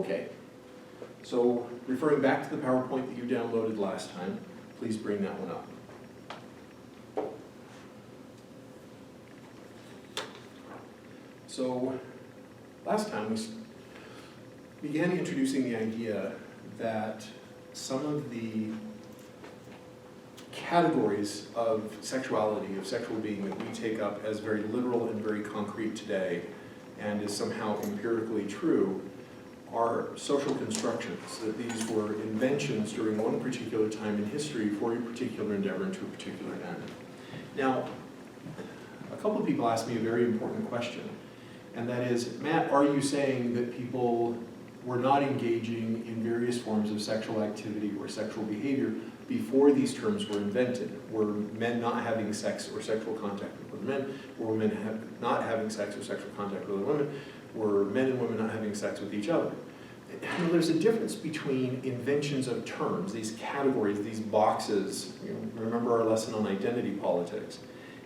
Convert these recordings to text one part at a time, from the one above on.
Okay, so referring back to the PowerPoint that you downloaded last time, please bring that one up. So last time we began introducing the idea that some of the categories of sexuality, of sexual being that we take up as very literal and very concrete today and is somehow empirically true are social constructions, that these were inventions during one particular time in history for a particular endeavor and to a particular end. Now, a couple of people asked me a very important question, and that is, Matt, are you saying that people were not engaging in various forms of sexual activity or sexual behavior before these terms were invented? Were men not having sex or sexual contact with other men? Were women not having sex or sexual contact with other women? Were men and women not having sex with each other? You know, there's a difference between inventions of terms, these categories, these boxes, remember our lesson on identity politics,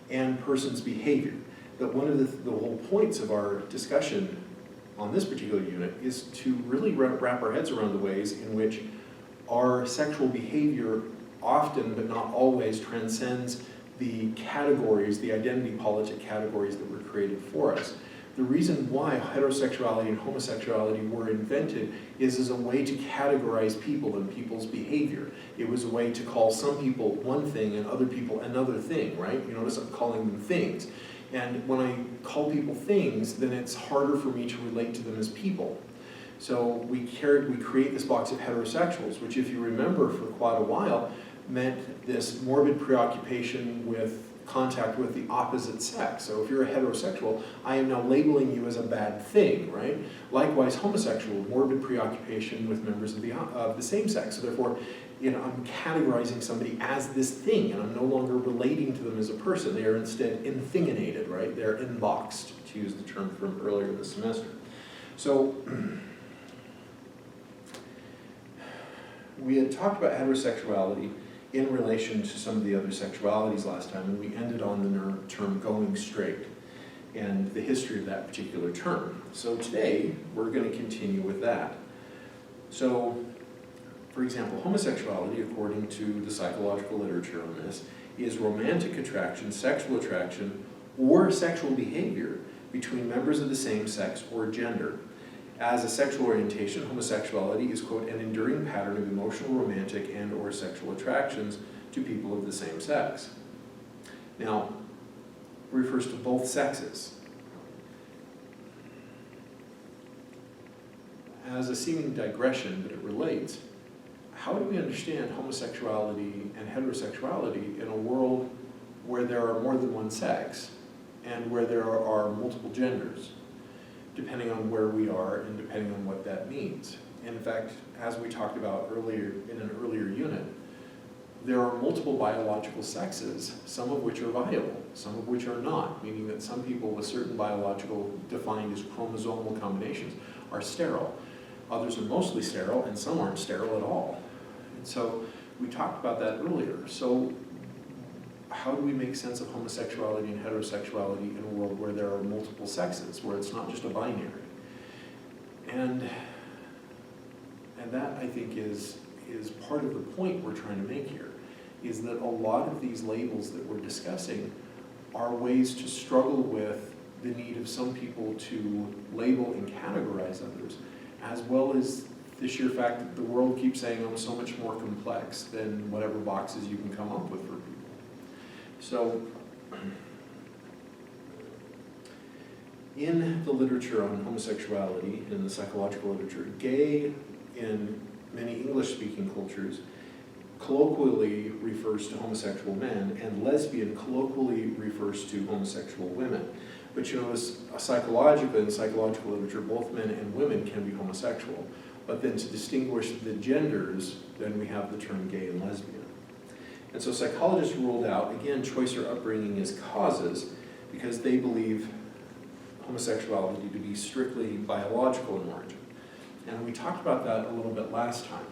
and person's behavior. That one of the whole points of our discussion on this particular unit is to really wrap our heads around the ways in which our sexual behavior often, but not always, transcends the categories, the identity politic categories that were created for us. The reason why heterosexuality and homosexuality were invented is as a way to categorize people and people's behavior. It was a way to call some people one thing and other people another thing, right? You notice I'm calling them things. And when I call people things, then it's harder for me to relate to them as people. So we create this box of heterosexuals, which if you remember for quite a while, meant this morbid preoccupation with contact with the opposite sex. So if you're a heterosexual, I am now labeling you as a bad thing, right? Likewise, homosexual, morbid preoccupation with members of the same sex. So therefore, I'm categorizing somebody as this thing, and I'm no longer relating to them as a person. They are instead infinginated, right? They're inboxed, to use the term from earlier this semester. So we had talked about heterosexuality in relation to some of the other sexualities last time, and we ended on the term going straight and the history of that particular term. So today, we're going to continue with that. So, for example, homosexuality, according to the psychological literature on this, is romantic attraction, sexual attraction, or sexual behavior between members of the same sex or gender. As a sexual orientation, homosexuality is, quote, an enduring pattern of emotional, romantic, and or sexual attractions to people of the same sex. Now, it refers to both sexes. As a seeming digression, but it relates, how do we understand homosexuality and heterosexuality in a world where there are more than one sex and where there are multiple genders, depending on where we are and depending on what that means? In fact, as we talked about earlier in an earlier unit, there are multiple biological sexes, some of which are viable, some of which are not, meaning that some people with certain biological, defined as chromosomal combinations, are sterile. Others are mostly sterile, and some aren't sterile at all. And so we talked about that earlier. So how do we make sense of homosexuality and heterosexuality in a world where there are multiple sexes, where it's not just a binary? And that, I think, is part of the point we're trying to make here, is that a lot of these labels that we're discussing are ways to struggle with the need of some people to label and categorize others, as well as the sheer fact that the world keeps saying I'm so much more complex than whatever boxes you can come up with for people. So, in the literature on homosexuality, in the psychological literature, gay in many English-speaking cultures colloquially refers to homosexual men, and lesbian colloquially refers to homosexual women. But you notice, psychologically, in psychological literature, both men and women can be homosexual. But then to distinguish the genders, then we have the term gay and lesbian. And so psychologists ruled out, again, choice or upbringing as causes, because they believe homosexuality to be strictly biological in origin. And we talked about that a little bit last time.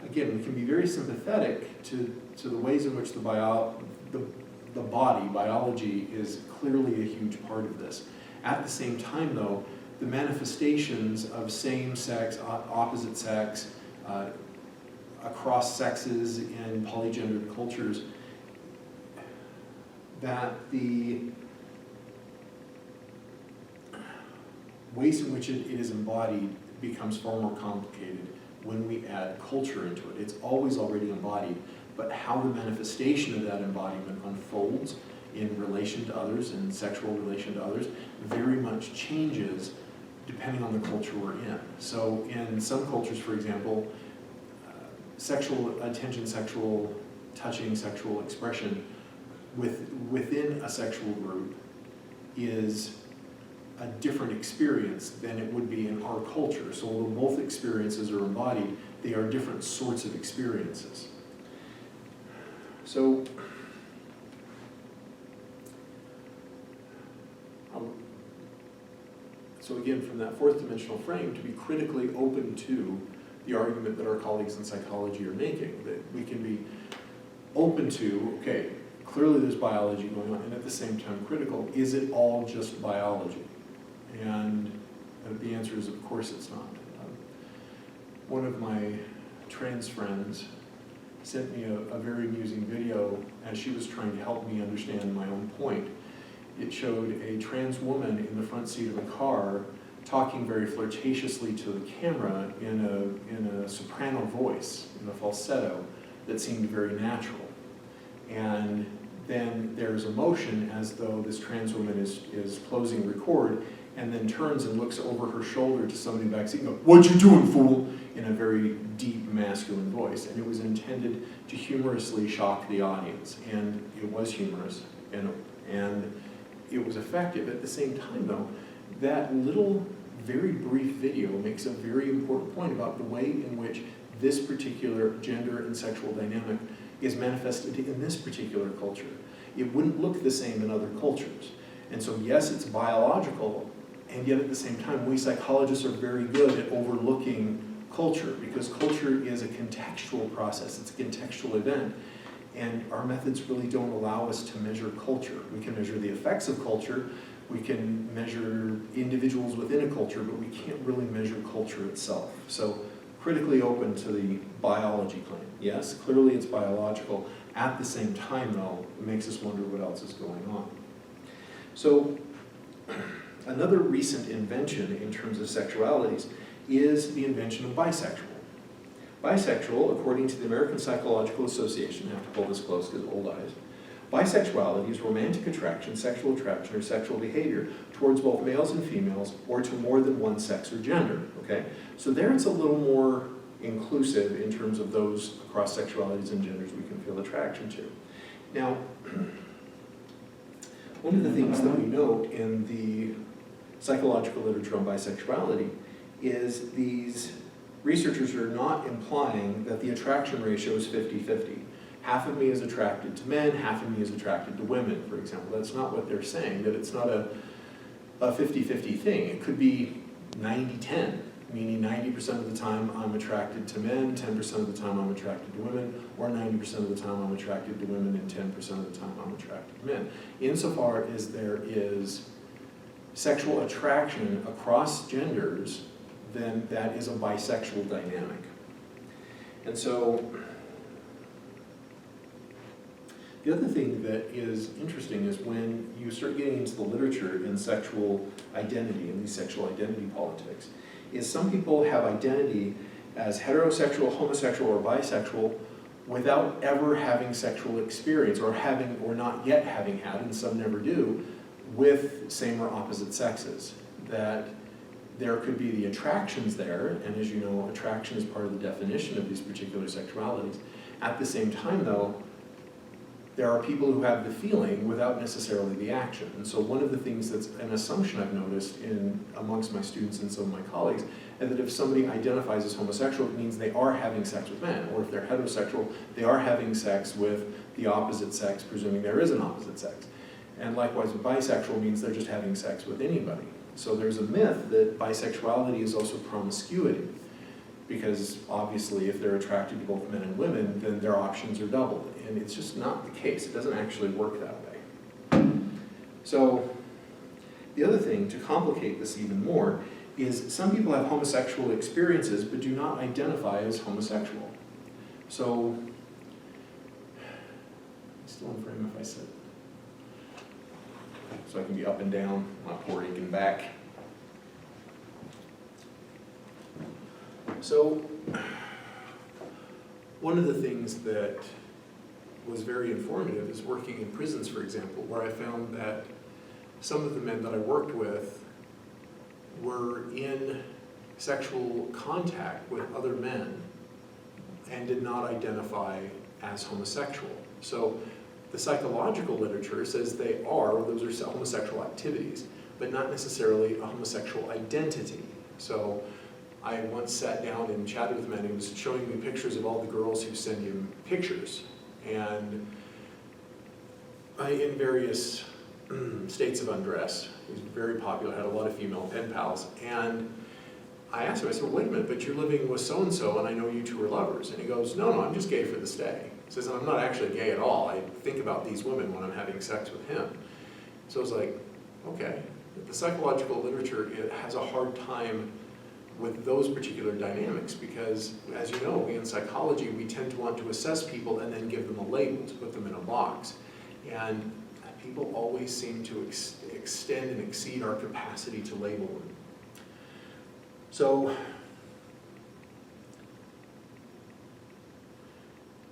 Again, we can be very sympathetic to the ways in which the body, biology, is clearly a huge part of this. At the same time, though, the manifestations of same sex, opposite sex, across sexes in polygendered cultures, that the ways in which it is embodied becomes far more complicated when we add culture into it. It's always already embodied, but how the manifestation of that embodiment unfolds in relation to others, in sexual relation to others, very much changes depending on the culture we're in. So in some cultures, for example, sexual attention, sexual touching, sexual expression within a sexual group is a different experience than it would be in our culture. So although both experiences are embodied, they are different sorts of experiences. So again, from that fourth dimensional frame, to be critically open to the argument that our colleagues in psychology are making, that we can be open to, okay, clearly there's biology going on, and at the same time critical, is it all just biology? And the answer is, of course it's not. One of my trans friends sent me a very amusing video as she was trying to help me understand my own point. It showed a trans woman in the front seat of a car talking very flirtatiously to the camera in a soprano voice, in a falsetto that seemed very natural. And then there's a motion as though this trans woman is closing record, and then turns and looks over her shoulder to somebody in the back seat and goes, "What you doing, fool?" in a very deep masculine voice. And it was intended to humorously shock the audience. And it was humorous, and it was effective. At the same time, though, that little, very brief video makes a very important point about the way in which this particular gender and sexual dynamic is manifested in this particular culture. It wouldn't look the same in other cultures. And so yes, it's biological, and yet at the same time, we psychologists are very good at overlooking culture, because culture is a contextual process, it's a contextual event, and our methods really don't allow us to measure culture. We can measure the effects of culture, we can measure individuals within a culture, but we can't really measure culture itself. So critically open to the biology claim. Yes, clearly it's biological. At the same time, though, it makes us wonder what else is going on. So another recent invention in terms of sexualities is the invention of bisexual. Bisexual, according to the American Psychological Association, I have to pull this close because old eyes, bisexuality is romantic attraction, sexual attraction, or sexual behavior towards both males and females, or to more than one sex or gender, okay? So there it's a little more inclusive in terms of those across sexualities and genders we can feel attraction to. Now, one of the things that we note in the psychological literature on bisexuality is these researchers are not implying that the attraction ratio is 50-50. Half of me is attracted to men, half of me is attracted to women, for example. That's not what they're saying, that it's not a 50-50 thing. It could be 90-10, meaning 90% of the time I'm attracted to men, 10% of the time I'm attracted to women, or 90% of the time I'm attracted to women and 10% of the time I'm attracted to men. Insofar as there is sexual attraction across genders, then that is a bisexual dynamic. And so, the other thing that is interesting is when you start getting into the literature in sexual identity, in these sexual identity politics, is some people have identity as heterosexual, homosexual, or bisexual without ever having sexual experience, or having, or not yet having had, and some never do, with same or opposite sexes. That there could be the attractions there, and as you know, attraction is part of the definition of these particular sexualities. At the same time, though, there are people who have the feeling without necessarily the action. And so one of the things that's an assumption I've noticed amongst my students and some of my colleagues is that if somebody identifies as homosexual, it means they are having sex with men. Or if they're heterosexual, they are having sex with the opposite sex, presuming there is an opposite sex. And likewise, bisexual means they're just having sex with anybody. So there's a myth that bisexuality is also promiscuity, because obviously if they're attracted to both men and women, then their options are doubled. And it's just not the case. It doesn't actually work that way. So the other thing, to complicate this even more, is some people have homosexual experiences but do not identify as homosexual. So, still in frame if I sit. So I can be up and down, not forward and back. So, one of the things that was very informative is working in prisons, for example, where I found that some of the men that I worked with were in sexual contact with other men and did not identify as homosexual. So the psychological literature says those are homosexual activities, but not necessarily a homosexual identity. So I once sat down and chatted with a man who was showing me pictures of all the girls who send him pictures, and in various states of undress. He was very popular, had a lot of female pen pals, and I asked him, I said, wait a minute, but you're living with so-and-so, and I know you two are lovers. And he goes, no, I'm just gay for this day. He says, I'm not actually gay at all. I think about these women when I'm having sex with him. So I was like, okay. The psychological literature, it has a hard time with those particular dynamics because, as you know, in psychology, we tend to want to assess people and then give them a label, to put them in a box. And people always seem to extend and exceed our capacity to label them. So,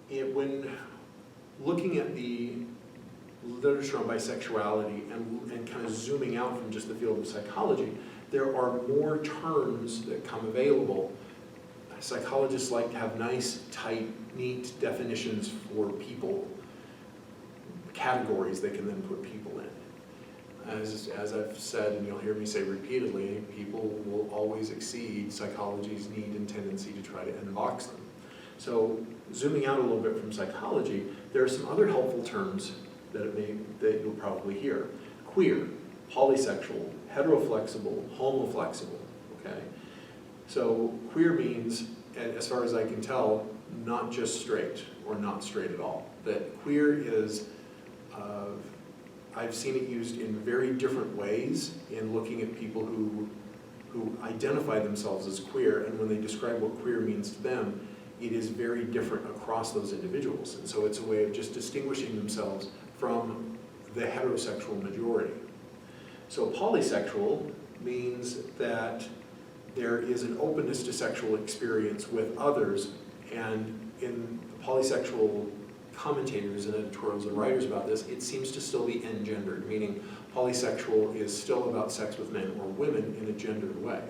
when looking at the literature on bisexuality and kind of zooming out from just the field of psychology, there are more terms that come available. Psychologists like to have nice, tight, neat definitions for people, categories they can then put people in. As I've said, and you'll hear me say repeatedly, people will always exceed psychology's need and tendency to try to unbox them. So, zooming out a little bit from psychology, there are some other helpful terms that you'll probably hear. Queer, polysexual, heteroflexible, homoflexible, okay? So queer means, as far as I can tell, not just straight or not straight at all. That queer is, I've seen it used in very different ways in looking at people who identify themselves as queer, and when they describe what queer means to them, it is very different across those individuals. And so it's a way of just distinguishing themselves from the heterosexual majority. So polysexual means that there is an openness to sexual experience with others, and in the polysexual commentators and editorials and writers about this, it seems to still be engendered, meaning polysexual is still about sex with men or women in a gendered way.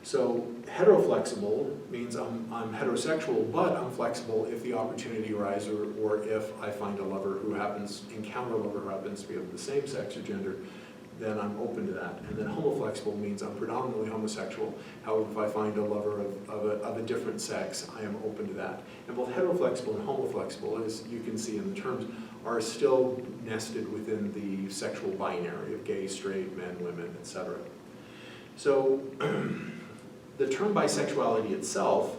So heteroflexible means I'm heterosexual, but I'm flexible if the opportunity arises or if I find a lover who encounter a lover who happens to be of the same sex or gender, then I'm open to that. And then homoflexible means I'm predominantly homosexual. However, if I find a lover of a different sex, I am open to that. And both heteroflexible and homoflexible, as you can see in the terms, are still nested within the sexual binary of gay, straight, men, women, etc. So the term bisexuality itself,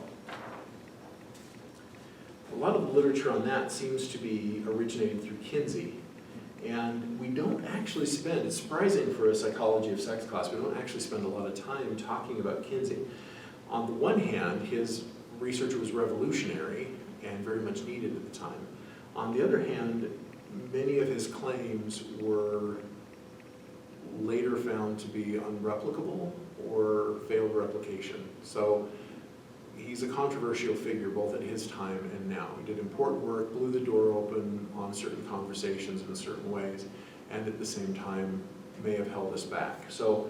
a lot of literature on that seems to be originated through Kinsey. And we don't actually spend, it's surprising for a psychology of sex class, we don't actually spend a lot of time talking about Kinsey. On the one hand, his research was revolutionary and very much needed at the time. On the other hand, many of his claims were later found to be unreplicable or failed replication. So he's a controversial figure both at his time and now. He did important work, blew the door open on certain conversations in certain ways, and at the same time may have held us back. So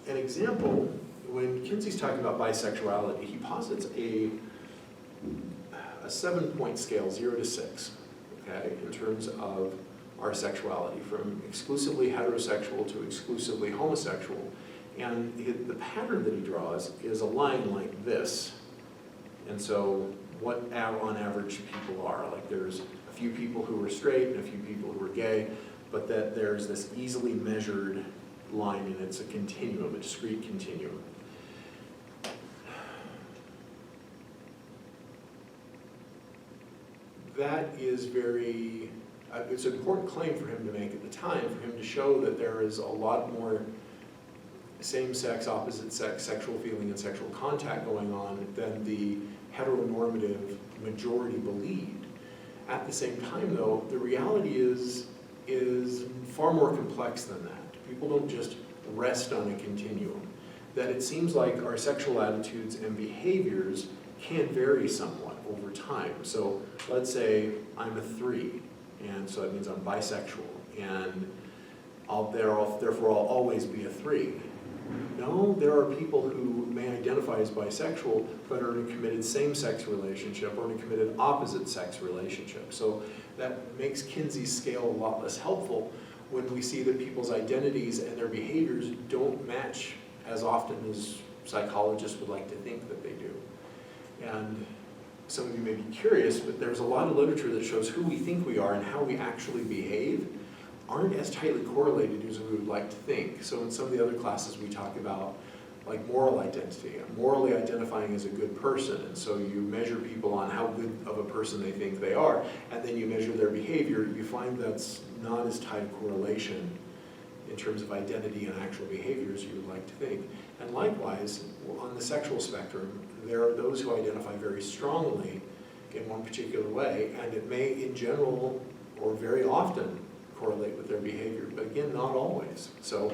an example, when Kinsey's talking about bisexuality, he posits a 7-point scale, 0 to 6, okay, in terms of our sexuality, from exclusively heterosexual to exclusively homosexual. And the pattern that he draws is a line like this. And so what on average people are, like there's a few people who are straight and a few people who are gay, but that there's this easily measured line and it's a continuum, a discrete continuum. That is it's an important claim for him to make at the time, for him to show that there is a lot more same-sex, opposite-sex sexual feeling and sexual contact going on than the heteronormative majority believed. At the same time, though, the reality is far more complex than that. People don't just rest on a continuum. That it seems like our sexual attitudes and behaviors can vary somewhat over time. So let's say I'm a 3, and so that means I'm bisexual, and therefore I'll always be a 3. No, there are people who may identify as bisexual but are in a committed same-sex relationship or in a committed opposite-sex relationship. So that makes Kinsey's scale a lot less helpful when we see that people's identities and their behaviors don't match as often as psychologists would like to think that they do. And some of you may be curious, but there's a lot of literature that shows who we think we are and how we actually behave aren't as tightly correlated as we would like to think. So in some of the other classes we talk about like moral identity, morally identifying as a good person, and so you measure people on how good of a person they think they are, and then you measure their behavior. You find that's not as tight a correlation in terms of identity and actual behavior as you would like to think. And likewise, on the sexual spectrum, there are those who identify very strongly in one particular way, and it may in general or very often correlate with their behavior, but again, not always. So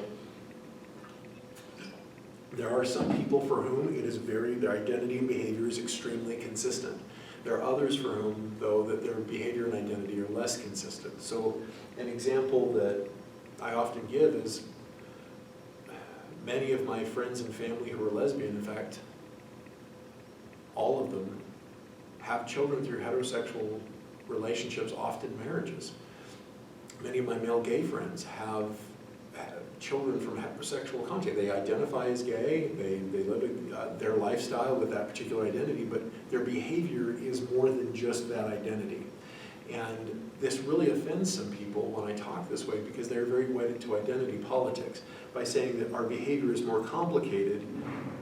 there are some people for whom their identity and behavior is extremely consistent. There are others for whom, though, that their behavior and identity are less consistent. So an example that I often give is many of my friends and family who are lesbian, in fact, all of them, have children through heterosexual relationships, often marriages. Many of my male gay friends have children from heterosexual contact. They identify as gay, they live their lifestyle with that particular identity, but their behavior is more than just that identity. And this really offends some people when I talk this way because they're very wedded to identity politics. By saying that our behavior is more complicated,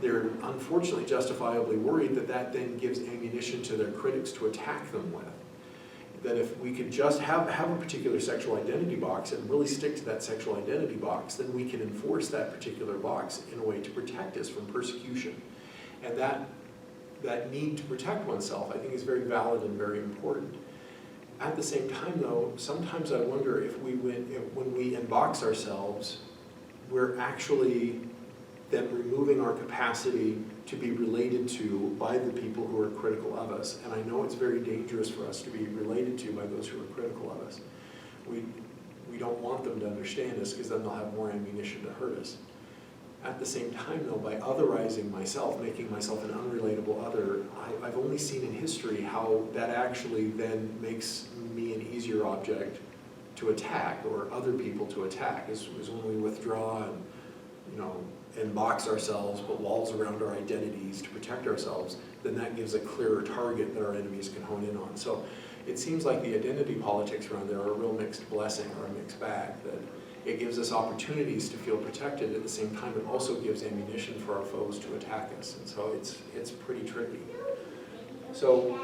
they're unfortunately justifiably worried that that then gives ammunition to their critics to attack them with. That if we could just have a particular sexual identity box and really stick to that sexual identity box, then we can enforce that particular box in a way to protect us from persecution. And that need to protect oneself, I think, is very valid and very important. At the same time, though, sometimes I wonder if when we unbox ourselves, we're actually then removing our capacity to be related to by the people who are critical of us. And I know it's very dangerous for us to be related to by those who are critical of us. We don't want them to understand us because then they'll have more ammunition to hurt us. At the same time, though, by otherizing myself, making myself an unrelatable other, I've only seen in history how that actually then makes me an easier object to attack or other people to attack. Is when we withdraw and, and box ourselves, put walls around our identities to protect ourselves, then that gives a clearer target that our enemies can hone in on. So it seems like the identity politics around there are a real mixed blessing or a mixed bag, that it gives us opportunities to feel protected. At the same time, it also gives ammunition for our foes to attack us. And so it's pretty tricky. So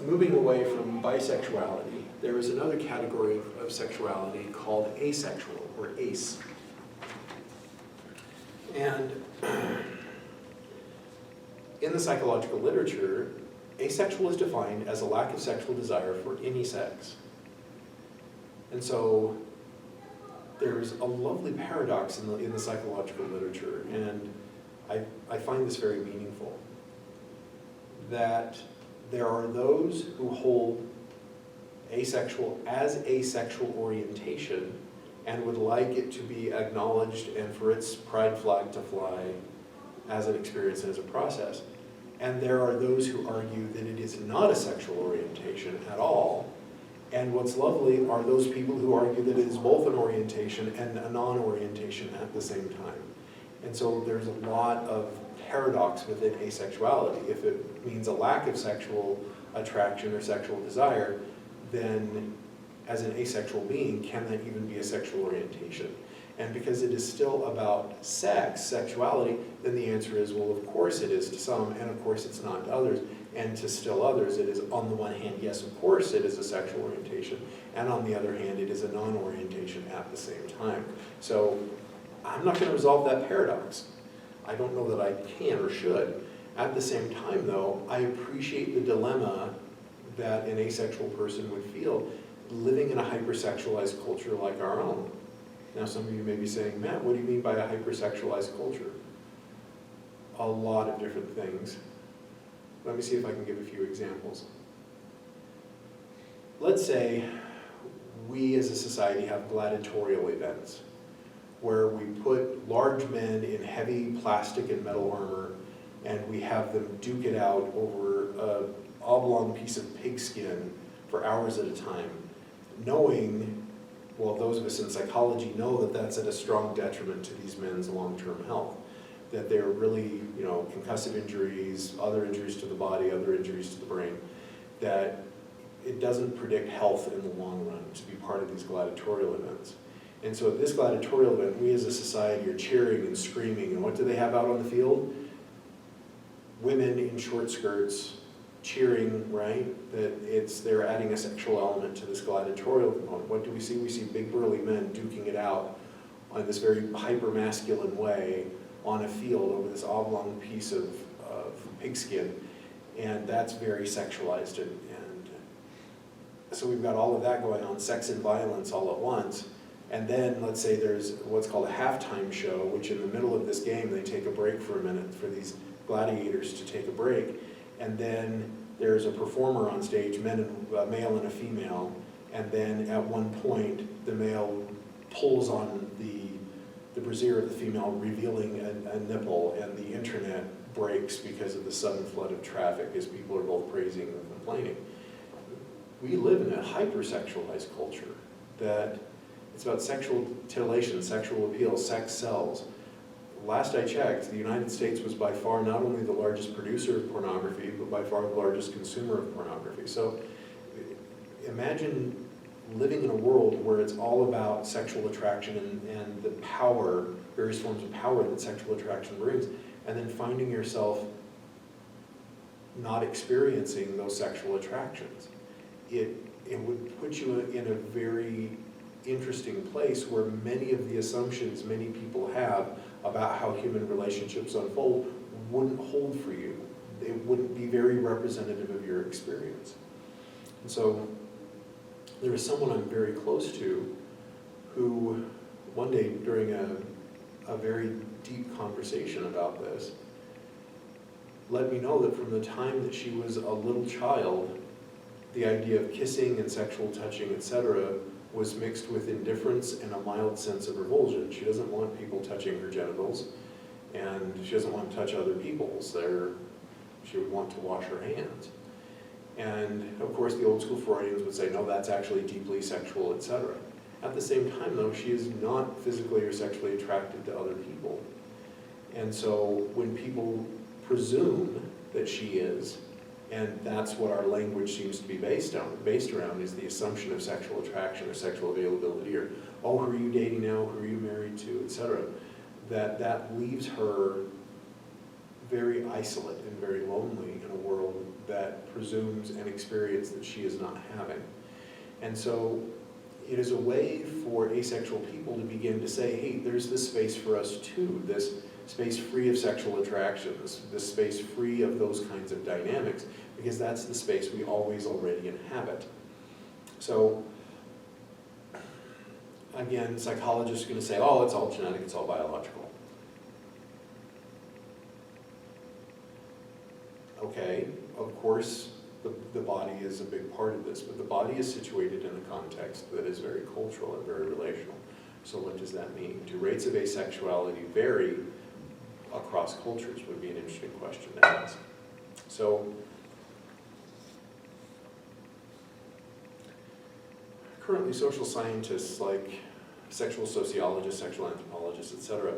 moving away from bisexuality, there is another category of sexuality called asexual, or ace. And in the psychological literature, asexual is defined as a lack of sexual desire for any sex. And so there's a lovely paradox in the psychological literature, and I find this very meaningful, that there are those who hold asexual as asexual orientation and would like it to be acknowledged and for its pride flag to fly as an experience and as a process. And there are those who argue that it is not a sexual orientation at all. And what's lovely are those people who argue that it is both an orientation and a non-orientation at the same time. And so there's a lot of paradox within asexuality. If it means a lack of sexual attraction or sexual desire, then as an asexual being, can that even be a sexual orientation? And because it is still about sex, sexuality, then the answer is, well, of course it is to some, and of course it's not to others. And to still others, it is, on the one hand, yes, of course it is a sexual orientation, and on the other hand, it is a non-orientation at the same time. So I'm not going to resolve that paradox. I don't know that I can or should. At the same time, though, I appreciate the dilemma that an asexual person would feel living in a hypersexualized culture like our own. Now, some of you may be saying, Matt, what do you mean by a hypersexualized culture? A lot of different things. Let me see if I can give a few examples. Let's say we as a society have gladiatorial events where we put large men in heavy plastic and metal armor and we have them duke it out over an oblong piece of pigskin for hours at a time, knowing, well, those of us in psychology know that that's at a strong detriment to these men's long-term health, that they're really, concussive injuries, other injuries to the body, other injuries to the brain, that it doesn't predict health in the long run to be part of these gladiatorial events. And so at this gladiatorial event, we as a society are cheering and screaming, and what do they have out on the field? Women in short skirts cheering, right? That they're adding a sexual element to this gladiatorial component. What do we see? We see big burly men duking it out on this very hyper-masculine way on a field over this oblong piece of pigskin, and that's very sexualized. And so we've got all of that going on, sex and violence all at once. And then let's say there's what's called a halftime show, which in the middle of this game, they take a break for a minute for these gladiators to take a break. And then there's a performer on stage, a male and a female. And then at one point, the male pulls on the brassiere of the female, revealing a nipple, and the internet breaks because of the sudden flood of traffic as people are both praising and complaining. We live in a hypersexualized culture that it's about sexual titillation, sexual appeal, sex sells. Last I checked, the United States was by far not only the largest producer of pornography, but by far the largest consumer of pornography. So imagine living in a world where it's all about sexual attraction and the power, various forms of power that sexual attraction brings, and then finding yourself not experiencing those sexual attractions. It would put you in a very interesting place where many of the assumptions many people have about how human relationships unfold wouldn't hold for you. It wouldn't be very representative of your experience. And so there is someone I'm very close to who one day during a very deep conversation about this let me know that from the time that she was a little child, the idea of kissing and sexual touching, etc., was mixed with indifference and a mild sense of revulsion. She doesn't want people touching her genitals, and she doesn't want to touch other people's. She would want to wash her hands. And of course, the old school Freudians would say, no, that's actually deeply sexual, etc. At the same time, though, she is not physically or sexually attracted to other people. And so when people presume that she is, and that's what our language seems to be based around, is the assumption of sexual attraction or sexual availability, or, oh, who are you dating now, who are you married to, etc., that leaves her very isolate and very lonely in a world that presumes an experience that she is not having. And so it is a way for asexual people to begin to say, hey, there's this space for us too, this space free of sexual attractions, this space free of those kinds of dynamics, because that's the space we always already inhabit. So, again, psychologists are going to say, oh, it's all genetic, it's all biological. Okay, of course, the body is a big part of this, but the body is situated in a context that is very cultural and very relational. So what does that mean? Do rates of asexuality vary across cultures would be an interesting question to ask. So, currently social scientists like sexual sociologists, sexual anthropologists, etc.,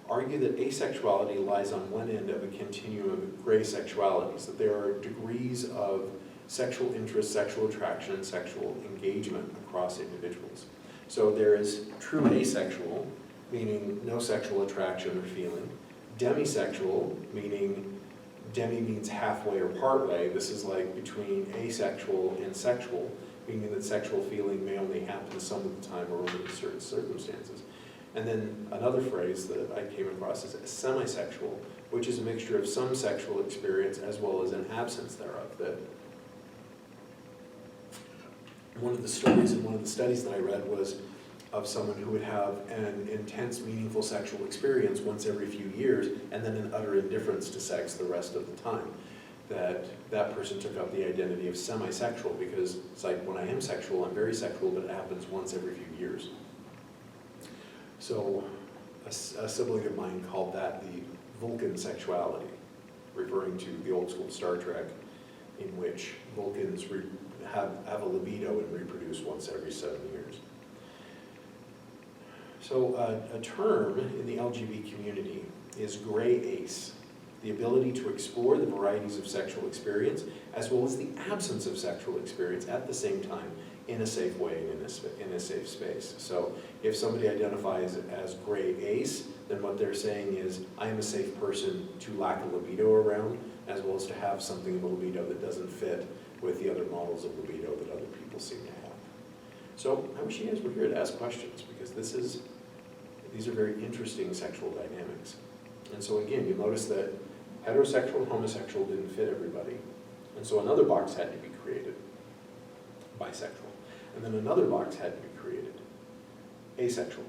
argue that asexuality lies on one end of a continuum of gray sexualities, that there are degrees of sexual interest, sexual attraction, and sexual engagement across individuals. So there is true asexual, meaning no sexual attraction or feeling. Demisexual, meaning demi means halfway or partway. This is like between asexual and sexual, meaning that sexual feeling may only happen some of the time or only in certain circumstances. And then another phrase that I came across is semisexual, which is a mixture of some sexual experience as well as an absence thereof. That one of the stories in one of the studies that I read was of someone who would have an intense, meaningful sexual experience once every few years, and then an utter indifference to sex the rest of the time. That person took up the identity of semisexual, because it's like, when I am sexual, I'm very sexual, but it happens once every few years. So a sibling of mine called that the Vulcan sexuality, referring to the old school Star Trek, in which Vulcans have a libido and reproduce once every 7 years. So a term in the LGB community is gray ace, the ability to explore the varieties of sexual experience as well as the absence of sexual experience at the same time in a safe way and in a safe space. So if somebody identifies as gray ace, then what they're saying is, I am a safe person to lack a libido around, as well as to have something of a libido that doesn't fit with the other models of libido that other people seem to have. So I wish you guys were here to ask questions, because these are very interesting sexual dynamics. And so again, you notice that heterosexual and homosexual didn't fit everybody. And so another box had to be created, bisexual. And then another box had to be created, asexual.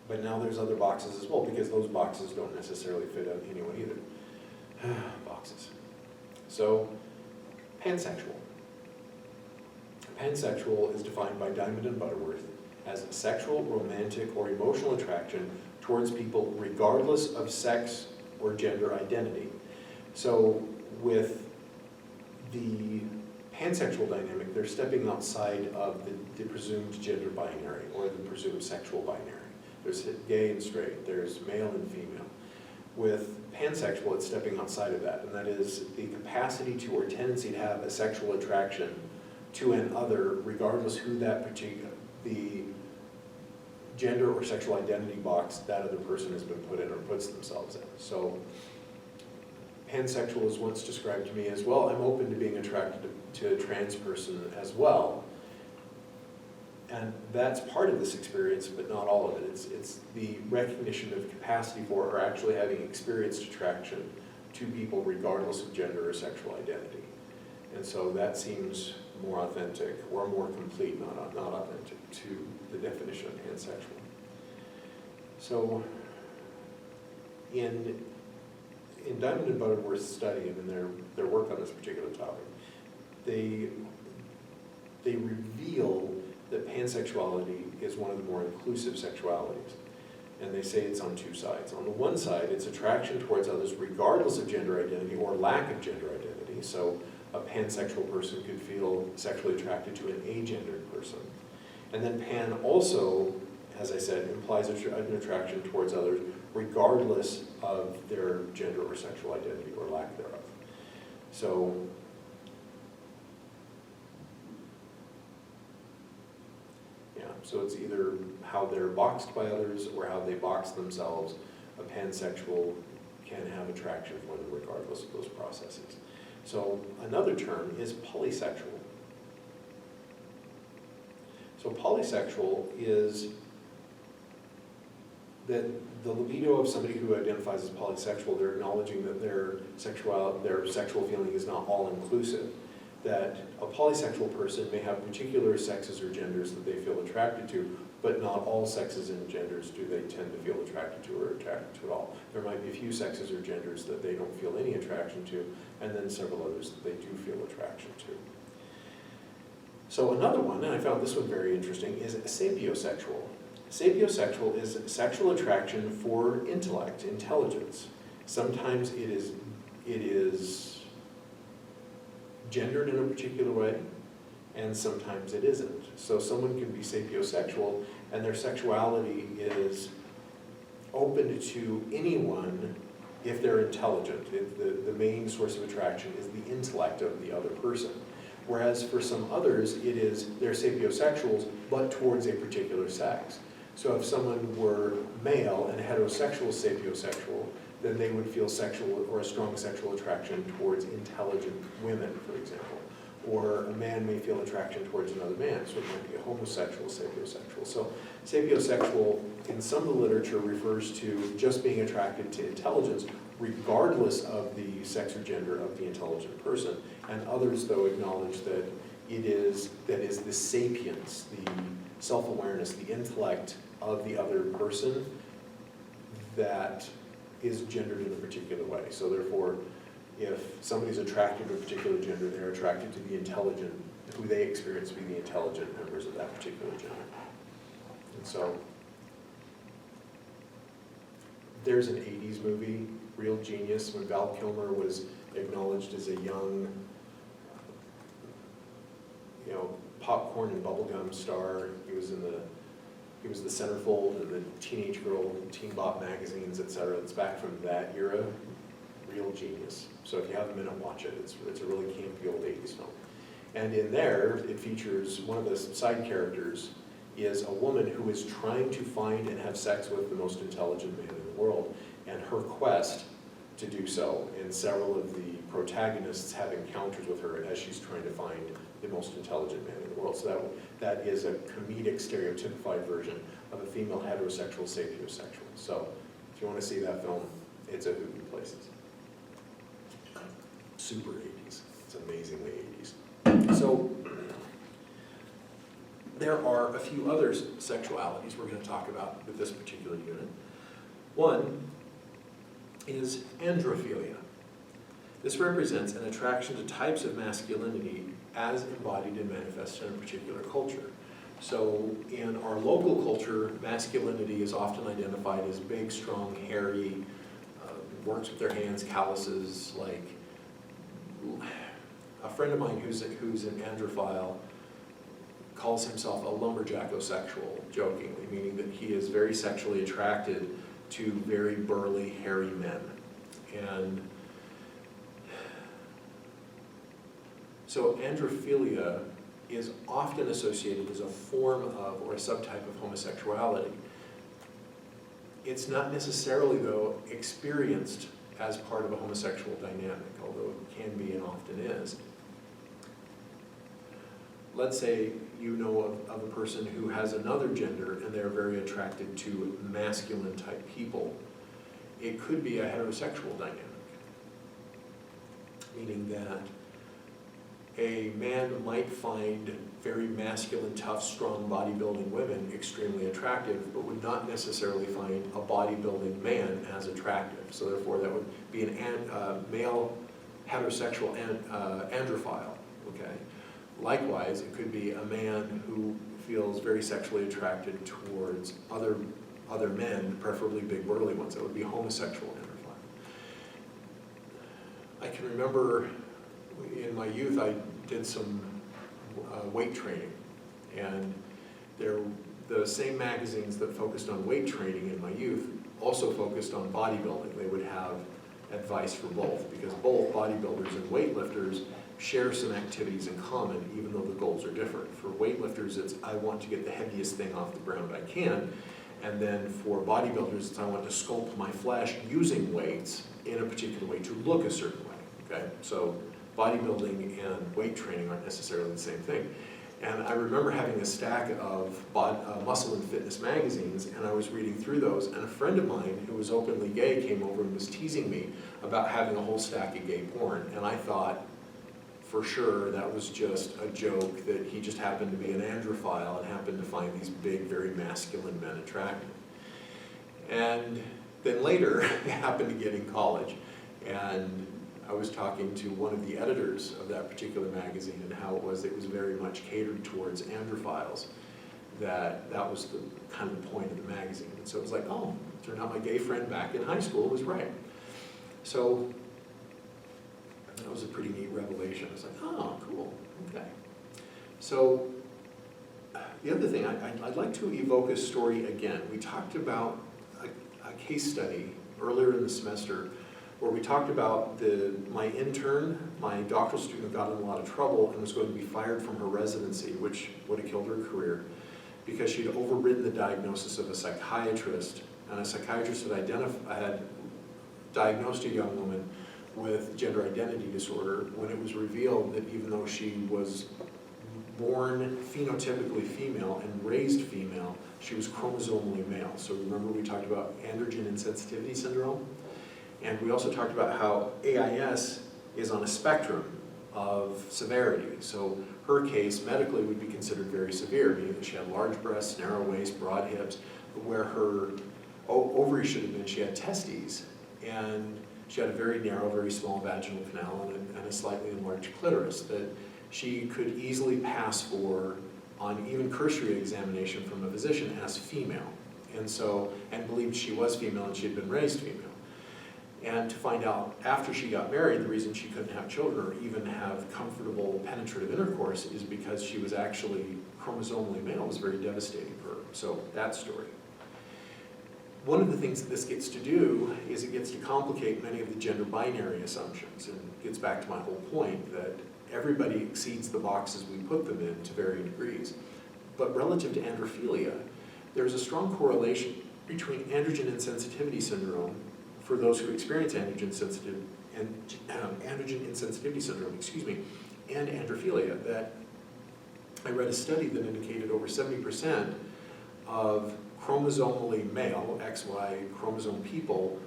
But now there's other boxes as well, because those boxes don't necessarily fit anyone either. Boxes. So, pansexual. Pansexual is defined by Diamond and Butterworth as sexual, romantic, or emotional attraction towards people regardless of sex or gender identity. So with the pansexual dynamic, they're stepping outside of the presumed gender binary or the presumed sexual binary. There's gay and straight, there's male and female. With pansexual, it's stepping outside of that, and that is the capacity to or tendency to have a sexual attraction to an other, regardless who that particular, the gender or sexual identity box that other person has been put in or puts themselves in. So pansexual is once described to me as, well, I'm open to being attracted to a trans person as well. And that's part of this experience, but not all of it. It's the recognition of capacity for or actually having experienced attraction to people regardless of gender or sexual identity. And so that seems more authentic or more complete, not authentic, to the definition of pansexual. So in Diamond and Butterworth's study and in their work on this particular topic, they reveal that pansexuality is one of the more inclusive sexualities. And they say it's on two sides. On the one side, it's attraction towards others regardless of gender identity or lack of gender identity. So a pansexual person could feel sexually attracted to an agendered person. And then pan also, as I said, implies an attraction towards others regardless of their gender or sexual identity or lack thereof. So so it's either how they're boxed by others or how they box themselves. A pansexual can have attraction for them regardless of those processes. So another term is polysexual. So polysexual is that the libido of somebody who identifies as polysexual, they're acknowledging that their sexual feeling is not all-inclusive. That a polysexual person may have particular sexes or genders that they feel attracted to, but not all sexes and genders do they tend to feel attracted to or attracted to at all. There might be a few sexes or genders that they don't feel any attraction to, and then several others that they do feel attraction to. So another one, and I found this one very interesting, is sapiosexual. Sapiosexual is sexual attraction for intellect, intelligence. Sometimes it is gendered in a particular way, and sometimes it isn't. So someone can be sapiosexual, and their sexuality is open to anyone if they're intelligent. The main source of attraction is the intellect of the other person. Whereas for some others, they're sapiosexuals, but towards a particular sex. So if someone were male and heterosexual sapiosexual, then they would feel sexual or a strong sexual attraction towards intelligent women, for example. or a man may feel attraction towards another man, so it might be a homosexual, sapiosexual. So sapiosexual, in some of the literature, refers to just being attracted to intelligence, regardless of the sex or gender of the intelligent person. And others, though, acknowledge that it is the sapience, the self-awareness, the intellect of the other person that is gendered in a particular way. So therefore, if somebody's attracted to a particular gender, they're attracted to the intelligent, who they experience to be the intelligent members of that particular gender. And so, there's an 80s movie, Real Genius, when Val Kilmer was acknowledged as a young, popcorn and bubblegum star. He was the centerfold in the Teenage Girl, Teen Bop magazines, etc. It's back from that era. Real Genius. So if you have a minute, watch it. It's a really campy old 80s film. And in there, it features one of the side characters is a woman who is trying to find and have sex with the most intelligent man in the world, and her quest to do so. And several of the protagonists have encounters with her as she's trying to find the most intelligent man in the world. So that is a comedic, stereotypified version of a female heterosexual sapiosexual. So if you want to see that film, it's a hoot in places. Super 80s. It's amazingly 80s. So there are a few other sexualities we're going to talk about with this particular unit. One is androphilia. This represents an attraction to types of masculinity as embodied and manifested in a particular culture. So in our local culture, masculinity is often identified as big, strong, hairy, works with their hands, calluses, like a friend of mine who's an androphile calls himself a lumberjackosexual, jokingly, meaning that he is very sexually attracted to very burly, hairy men. And so androphilia is often associated as a form of or a subtype of homosexuality. It's not necessarily, though, experienced as part of a homosexual dynamic, although it can be and often is. Let's say you know of a person who has another gender and they're very attracted to masculine type people. It could be a heterosexual dynamic, meaning that a man might find very masculine, tough, strong bodybuilding women extremely attractive, but would not necessarily find a bodybuilding man as attractive. So therefore that would be a male heterosexual androphile, okay? Likewise, it could be a man who feels very sexually attracted towards other men, preferably big burly ones. That would be homosexual androphile. I can remember in my youth I did some weight training, and the same magazines that focused on weight training in my youth also focused on bodybuilding. They would have advice for both, because both bodybuilders and weightlifters share some activities in common, even though the goals are different. For weightlifters, it's I want to get the heaviest thing off the ground I can, and then for bodybuilders, it's I want to sculpt my flesh using weights in a particular way to look a certain way, okay? So bodybuilding and weight training aren't necessarily the same thing. And I remember having a stack of muscle and fitness magazines, and I was reading through those, and a friend of mine who was openly gay came over and was teasing me about having a whole stack of gay porn. And I thought, for sure, that was just a joke, that he just happened to be an androphile and happened to find these big, very masculine men attractive. And then later, I happened to get in college, and I was talking to one of the editors of that particular magazine and how it was very much catered towards androphiles, that was the kind of the point of the magazine. And so it was like, oh, it turned out my gay friend back in high school was right. So that was a pretty neat revelation. I was like, oh, cool, okay. So the other thing, I'd like to evoke a story again. We talked about a case study earlier in the semester where we talked about my intern, my doctoral student, got in a lot of trouble and was going to be fired from her residency, which would have killed her career, because she'd overridden the diagnosis of a psychiatrist, and a psychiatrist had diagnosed a young woman with gender identity disorder when it was revealed that even though she was born phenotypically female and raised female, she was chromosomally male. So remember we talked about androgen insensitivity syndrome? And we also talked about how AIS is on a spectrum of severity. So her case medically would be considered very severe, meaning that she had large breasts, narrow waist, broad hips, but where her ovary should have been, she had testes, and she had a very narrow, very small vaginal canal and a slightly enlarged clitoris that she could easily pass for on even cursory examination from a physician as female. And believed she was female and she had been raised female. And to find out after she got married, the reason she couldn't have children or even have comfortable penetrative intercourse is because she was actually chromosomally male. It was very devastating for her. So that story. One of the things that this gets to do is it gets to complicate many of the gender binary assumptions, and gets back to my whole point that everybody exceeds the boxes we put them in to varying degrees. But relative to androphilia, there's a strong correlation between androgen insensitivity syndrome for those who experience androgen insensitivity syndrome, and androphilia. That I read a study that indicated over 70% of chromosomally male, XY chromosome people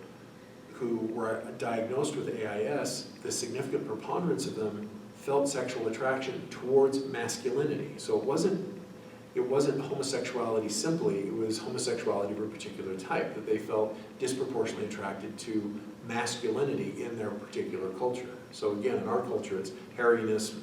who were diagnosed with AIS, the significant preponderance of them felt sexual attraction towards masculinity. So it wasn't homosexuality simply, it was homosexuality of a particular type, that they felt disproportionately attracted to masculinity in their particular culture. So again, in our culture, it's hairiness,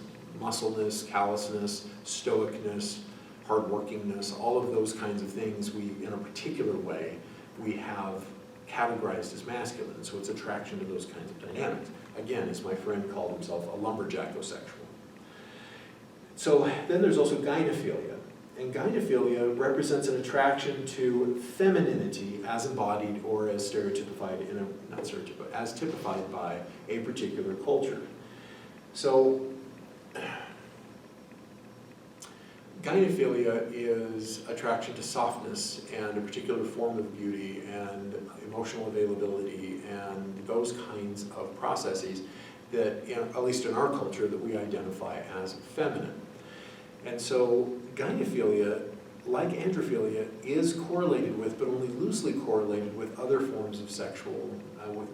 muscleness, callousness, stoicness, hardworkingness, all of those kinds of things we, in a particular way, we have categorized as masculine. So it's attraction to those kinds of dynamics. Again, as my friend called himself, a lumberjackosexual. So then there's also gynephilia. And gynephilia represents an attraction to femininity as embodied or as stereotypified as typified by a particular culture. So gynephilia is attraction to softness and a particular form of beauty and emotional availability and those kinds of processes that, at least in our culture, that we identify as feminine. And so gynephilia, like androphilia, is correlated with, but only loosely correlated with other forms of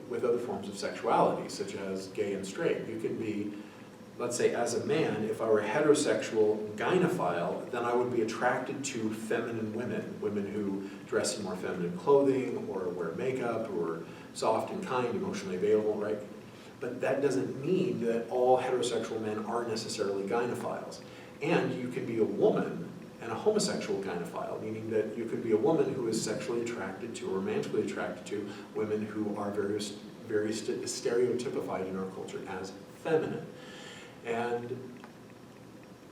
with other forms of sexuality, such as gay and straight. You can be, let's say, as a man, if I were a heterosexual gynophile, then I would be attracted to feminine women who dress in more feminine clothing, or wear makeup, or are soft and kind, emotionally available, right? But that doesn't mean that all heterosexual men are necessarily gynophiles. And you can be a woman and a homosexual gynophile, meaning that you could be a woman who is sexually attracted to or romantically attracted to women who are very stereotypified in our culture as feminine. And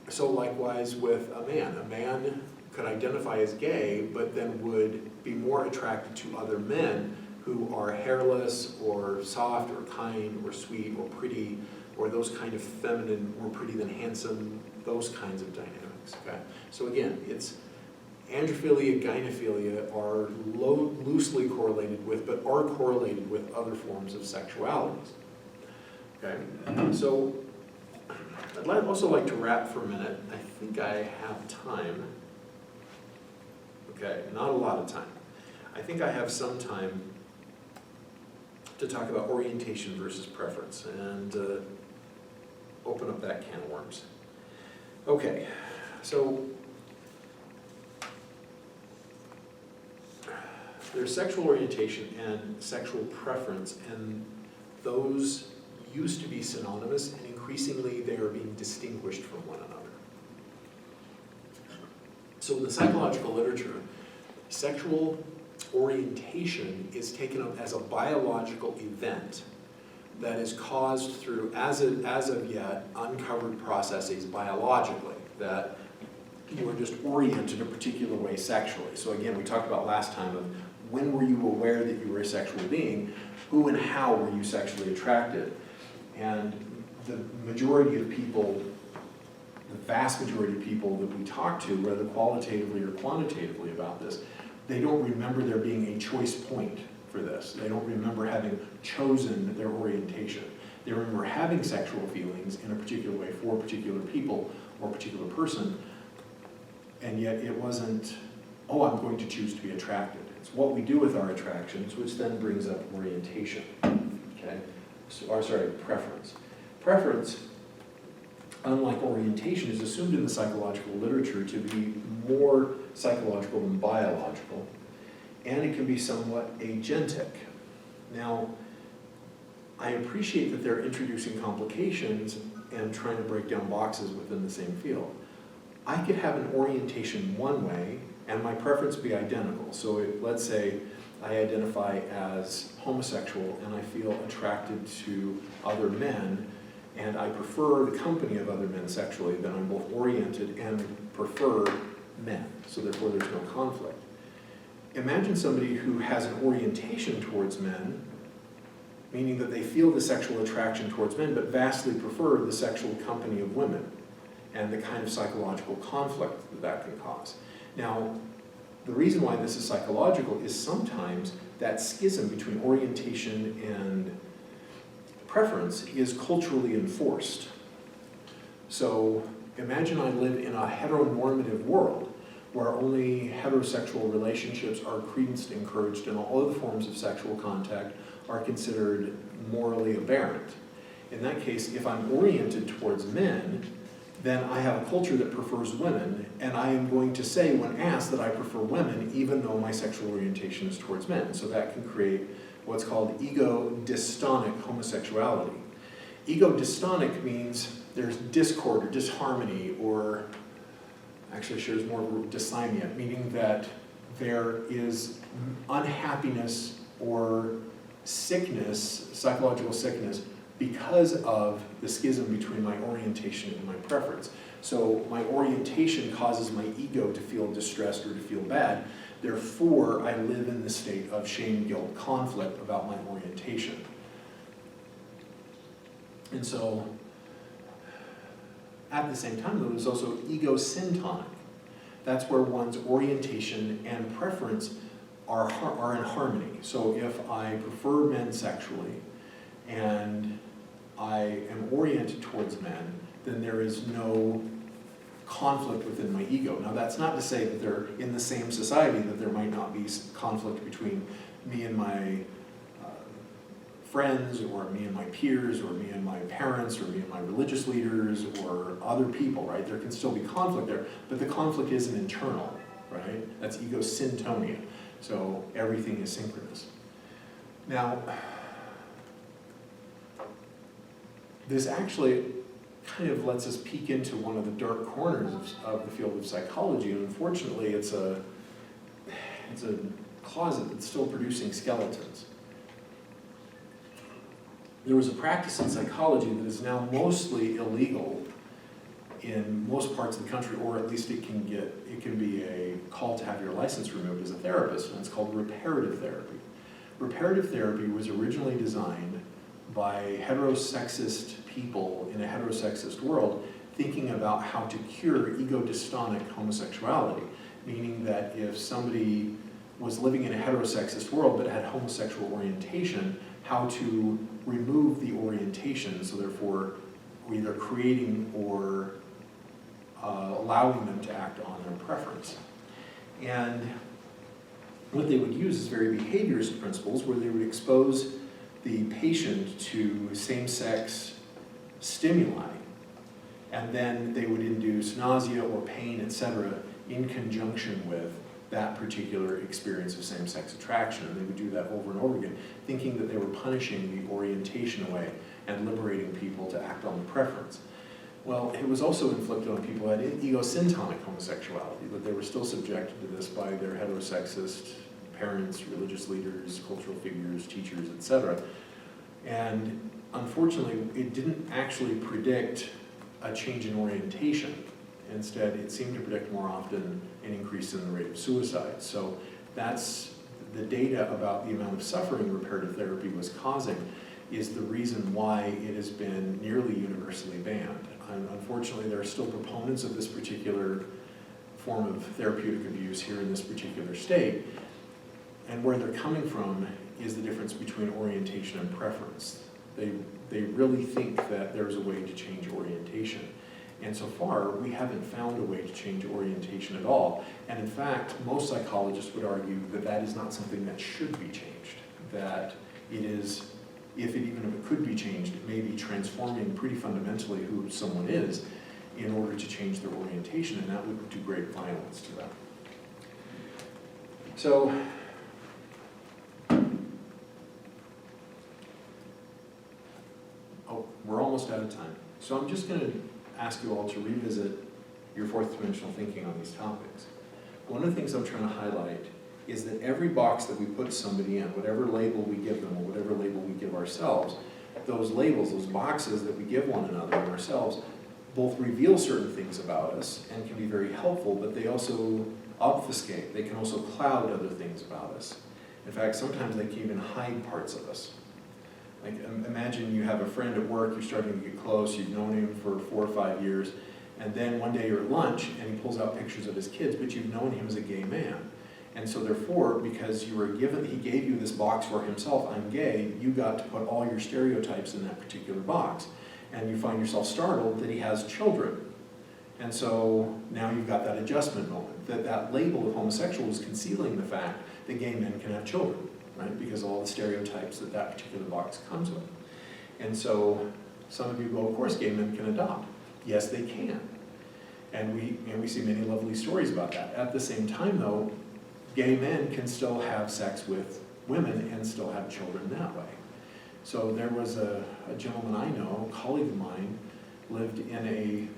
so likewise with a man could identify as gay, but then would be more attracted to other men who are hairless or soft or kind or sweet or pretty or those kind of feminine, more pretty than handsome, those kinds of dynamics, okay? So again, it's androphilia, gynephilia are loosely correlated with, but are correlated with other forms of sexualities, okay? So I'd also like to wrap for a minute. I think I have time. Okay, not a lot of time. I think I have some time to talk about orientation versus preference and open up that can of worms. Okay, so there's sexual orientation and sexual preference, and those used to be synonymous, and increasingly they are being distinguished from one another. So in the psychological literature, sexual orientation is taken up as a biological event that is caused through, as of yet, uncovered processes biologically, that you are just oriented a particular way sexually. So again, we talked about last time of when were you aware that you were a sexual being, who and how were you sexually attracted? And the majority of people, the vast majority of people that we talk to, whether qualitatively or quantitatively about this, they don't remember there being a choice point for this. They don't remember having chosen their orientation. They remember having sexual feelings in a particular way for particular people or a particular person, and yet it wasn't, oh, I'm going to choose to be attracted. It's what we do with our attractions, which then brings up orientation, okay? Preference. Preference, unlike orientation, is assumed in the psychological literature to be more psychological than biological, and it can be somewhat agentic. Now, I appreciate that they're introducing complications and trying to break down boxes within the same field. I could have an orientation one way and my preference be identical. So let's say I identify as homosexual and I feel attracted to other men and I prefer the company of other men sexually, then I'm both oriented and prefer men. So therefore there's no conflict. Imagine somebody who has an orientation towards men, meaning that they feel the sexual attraction towards men, but vastly prefer the sexual company of women, and the kind of psychological conflict that that can cause. Now, the reason why this is psychological is sometimes that schism between orientation and preference is culturally enforced. So imagine I live in a heteronormative world where only heterosexual relationships are credenced, encouraged, and all other forms of sexual contact are considered morally aberrant. In that case, if I'm oriented towards men, then I have a culture that prefers women, and I am going to say when asked that I prefer women, even though my sexual orientation is towards men. So that can create what's called ego-dystonic homosexuality. Ego-dystonic means there's discord or disharmony, or actually shares more of dysthymia, meaning that there is unhappiness or sickness, psychological sickness, because of the schism between my orientation and my preference. So my orientation causes my ego to feel distressed or to feel bad. Therefore, I live in the state of shame, guilt, conflict about my orientation. And so, at the same time, though, there's also ego-syntonic. That's where one's orientation and preference are in harmony. So if I prefer men sexually, and I am oriented towards men, then there is no conflict within my ego. Now that's not to say that they're in the same society, that there might not be conflict between me and my friends, or me and my peers, or me and my parents, or me and my religious leaders, or other people, right? There can still be conflict there, but the conflict isn't internal, right? That's ego-syntonia. So everything is synchronous. Now, this actually kind of lets us peek into one of the dark corners of the field of psychology, and unfortunately it's a closet that's still producing skeletons. There was a practice in psychology that is now mostly illegal in most parts of the country, or at least it can be a call to have your license removed as a therapist, and it's called reparative therapy. Reparative therapy was originally designed by heterosexist people in a heterosexist world thinking about how to cure ego-dystonic homosexuality, meaning that if somebody was living in a heterosexist world but had homosexual orientation, how to remove the orientation, so therefore either creating or allowing them to act on their preference. And what they would use is very behaviorist principles where they would expose the patient to same-sex stimuli, and then they would induce nausea or pain, etc., in conjunction with that particular experience of same-sex attraction. And they would do that over and over again, thinking that they were punishing the orientation away and liberating people to act on the preference. Well, it was also inflicted on people who had ego-syntonic homosexuality, that they were still subjected to this by their heterosexist parents, religious leaders, cultural figures, teachers, etc. And unfortunately, it didn't actually predict a change in orientation. Instead, it seemed to predict more often an increase in the rate of suicide. So that's the data about the amount of suffering reparative therapy was causing is the reason why it has been nearly universally banned. And unfortunately, there are still proponents of this particular form of therapeutic abuse here in this particular state. And where they're coming from is the difference between orientation and preference. They really think that there's a way to change orientation. And so far, we haven't found a way to change orientation at all. And in fact, most psychologists would argue that that is not something that should be changed. That it is, even if it could be changed, it may be transforming pretty fundamentally who someone is in order to change their orientation, and that would do great violence to them. So, we're almost out of time. So I'm just going to ask you all to revisit your fourth dimensional thinking on these topics. One of the things I'm trying to highlight is that every box that we put somebody in, whatever label we give them or whatever label we give ourselves, those labels, those boxes that we give one another and ourselves, both reveal certain things about us and can be very helpful, but they also obfuscate. They can also cloud other things about us. In fact, sometimes they can even hide parts of us. Like, imagine you have a friend at work, you're starting to get close, you've known him for 4 or 5 years, and then one day you're at lunch and he pulls out pictures of his kids, but you've known him as a gay man. And so therefore, because you were given, he gave you this box for himself, I'm gay, you got to put all your stereotypes in that particular box. And you find yourself startled that he has children. And so now you've got that adjustment moment, that label of homosexual is concealing the fact that gay men can have children, right? Because of all the stereotypes that that particular box comes with. And so some of you go, of course gay men can adopt. Yes, they can. And we see many lovely stories about that. At the same time though, gay men can still have sex with women and still have children that way. So there was a gentleman I know, a colleague of mine, lived in a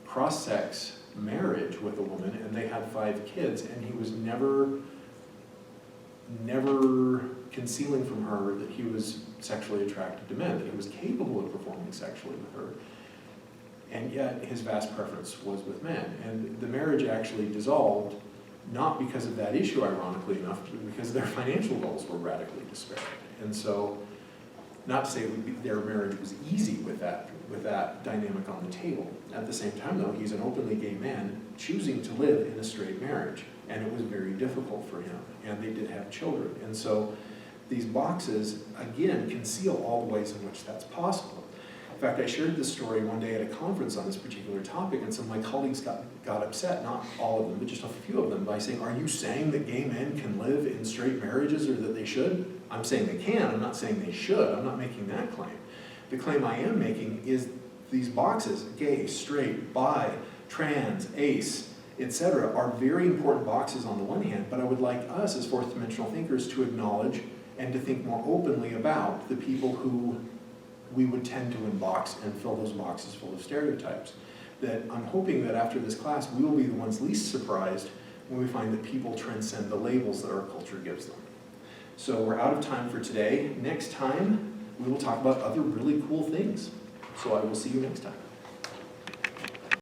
cross-sex marriage with a woman, and they had 5 kids, and he was never concealing from her that he was sexually attracted to men, that he was capable of performing sexually with her. And yet his vast preference was with men. And the marriage actually dissolved, not because of that issue, ironically enough, but because their financial goals were radically disparate. And so, not to say their marriage was easy with that dynamic on the table. At the same time though, he's an openly gay man choosing to live in a straight marriage. And it was very difficult for him. And they did have children. And so these boxes, again, conceal all the ways in which that's possible. In fact, I shared this story one day at a conference on this particular topic, and some of my colleagues got upset, not all of them, but just a few of them, by saying, are you saying that gay men can live in straight marriages or that they should? I'm saying they can, I'm not saying they should, I'm not making that claim. The claim I am making is these boxes, gay, straight, bi, trans, ace, etc., are very important boxes on the one hand, but I would like us as fourth dimensional thinkers to acknowledge and to think more openly about the people who we would tend to inbox and fill those boxes full of stereotypes. That I'm hoping that after this class, we will be the ones least surprised when we find that people transcend the labels that our culture gives them. So we're out of time for today. Next time, we will talk about other really cool things. So I will see you next time.